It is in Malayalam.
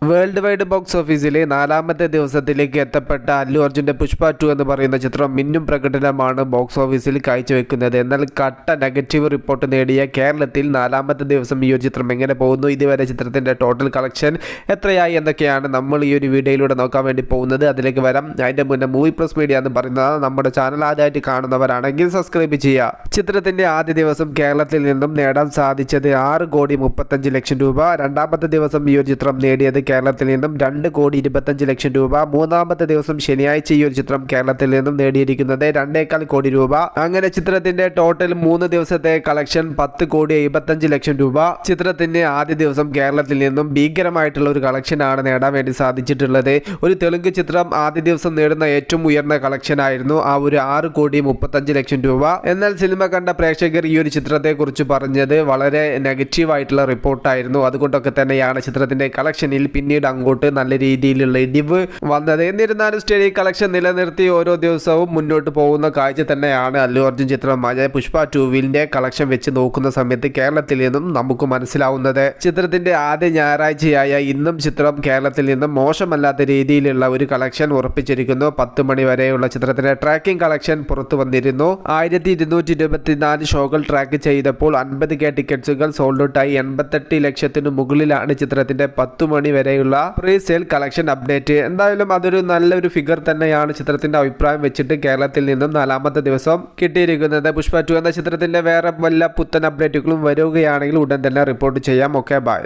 വേൾഡ് വൈഡ് ബോക്സ് ഓഫീസിലെ നാലാമത്തെ ദിവസത്തിലേക്ക് എത്തപ്പെട്ട അല്ലു അർജുൻ്റെ പുഷ്പ 2 എന്ന് പറയുന്ന ചിത്രം മിന്നും പ്രകടനമാണ് ബോക്സ് ഓഫീസിൽ കാഴ്ചവെക്കുന്നത്. എന്നാൽ കട്ട നെഗറ്റീവ് റിപ്പോർട്ട് നേടിയ കേരളത്തിൽ നാലാമത്തെ ദിവസം ഈ ഒരു ചിത്രം എങ്ങനെ പോകുന്നു, ഇതുവരെ ചിത്രത്തിൻ്റെ ടോട്ടൽ കളക്ഷൻ എത്രയായി എന്നൊക്കെയാണ് നമ്മൾ ഈ ഒരു വീഡിയോയിലൂടെ നോക്കാൻ വേണ്ടി പോകുന്നത്. അതിലേക്ക് വരാം. അതിൻ്റെ മുന്നേ മൂവി പ്ലസ് മീഡിയ എന്ന് പറയുന്നത് നമ്മുടെ ചാനൽ ആദ്യമായിട്ട് കാണുന്നവരാണെങ്കിൽ സബ്സ്ക്രൈബ് ചെയ്യുക. ചിത്രത്തിൻ്റെ ആദ്യ ദിവസം കേരളത്തിൽ നിന്നും നേടാൻ സാധിച്ചത് 6,35,00,000 രൂപ. രണ്ടാമത്തെ ദിവസം ഈ ഒരു ചിത്രം നേടിയത് കേരളത്തിൽ നിന്നും 2,25,00,000 രൂപ. മൂന്നാമത്തെ ദിവസം ശനിയാഴ്ച ഈ ഒരു ചിത്രം കേരളത്തിൽ നിന്നും നേടിയിരിക്കുന്നത് 2.25 കോടി രൂപ. അങ്ങനെ ചിത്രത്തിന്റെ ടോട്ടൽ 3 ദിവസത്തെ കളക്ഷൻ 10,75,00,000 രൂപ. ചിത്രത്തിന്റെ ആദ്യ ദിവസം കേരളത്തിൽ നിന്നും ഭീകരമായിട്ടുള്ള ഒരു കളക്ഷൻ ആണ് നേടാൻ വേണ്ടി സാധിച്ചിട്ടുള്ളത്. ഒരു തെലുങ്ക് ചിത്രം ആദ്യ ദിവസം നേടുന്ന ഏറ്റവും ഉയർന്ന കളക്ഷൻ ആയിരുന്നു ആ ഒരു 6,35,00,000 രൂപ. എന്നാൽ സിനിമ കണ്ട പ്രേക്ഷകർ ഈ ഒരു ചിത്രത്തെ കുറിച്ച് പറഞ്ഞത് വളരെ നെഗറ്റീവ് ആയിട്ടുള്ള റിപ്പോർട്ടായിരുന്നു. അതുകൊണ്ടൊക്കെ തന്നെയാണ് ചിത്രത്തിന്റെ കളക്ഷനിൽ പിന്നീട് അങ്ങോട്ട് നല്ല രീതിയിലുള്ള ഇടിവ് വന്നത്. എന്നിരുന്നാലും സ്റ്റഡി കളക്ഷൻ നിലനിർത്തി ഓരോ ദിവസവും മുന്നോട്ട് പോകുന്ന കാഴ്ച തന്നെയാണ് അല്ലു അർജുൻ ചിത്രമായ പുഷ്പ 2 കളക്ഷൻ വെച്ച് നോക്കുന്ന സമയത്ത് കേരളത്തിൽ നിന്നും നമുക്ക് മനസ്സിലാവുന്നത്. ചിത്രത്തിന്റെ ആദ്യ ഞായറാഴ്ചയായ ഇന്നും ചിത്രം കേരളത്തിൽ നിന്നും മോശമല്ലാത്ത രീതിയിലുള്ള ഒരു കളക്ഷൻ ഉറപ്പിച്ചിരിക്കുന്നു. 10 മണി വരെയുള്ള ചിത്രത്തിന്റെ ട്രാക്കിംഗ് കളക്ഷൻ പുറത്തു വന്നിരുന്നു. 1224 ഷോകൾ ട്രാക്ക് ചെയ്തപ്പോൾ 50K ടിക്കറ്റ്സുകൾ സോൾഡ് ഔട്ടായി. 88 ലക്ഷത്തിന് മുകളിലാണ് ചിത്രത്തിന്റെ 10 മണി വരെയുള്ള പ്രീ സെയിൽ കളക്ഷൻ അപ്ഡേറ്റ്. എന്തായാലും അതൊരു നല്ലൊരു ഫിഗർ തന്നെയാണ് ചിത്രത്തിന്റെ അഭിപ്രായം വെച്ചിട്ട് കേരളത്തിൽ നിന്നും നാലാമത്തെ ദിവസം കിട്ടിയിരിക്കുന്നത്. പുഷ്പ 2 എന്ന ചിത്രത്തിന്റെ വേറെ വല്ല പുത്തൻ അപ്ഡേറ്റുകളും വരികയാണെങ്കിൽ ഉടൻ തന്നെ റിപ്പോർട്ട് ചെയ്യാം. Okay, by.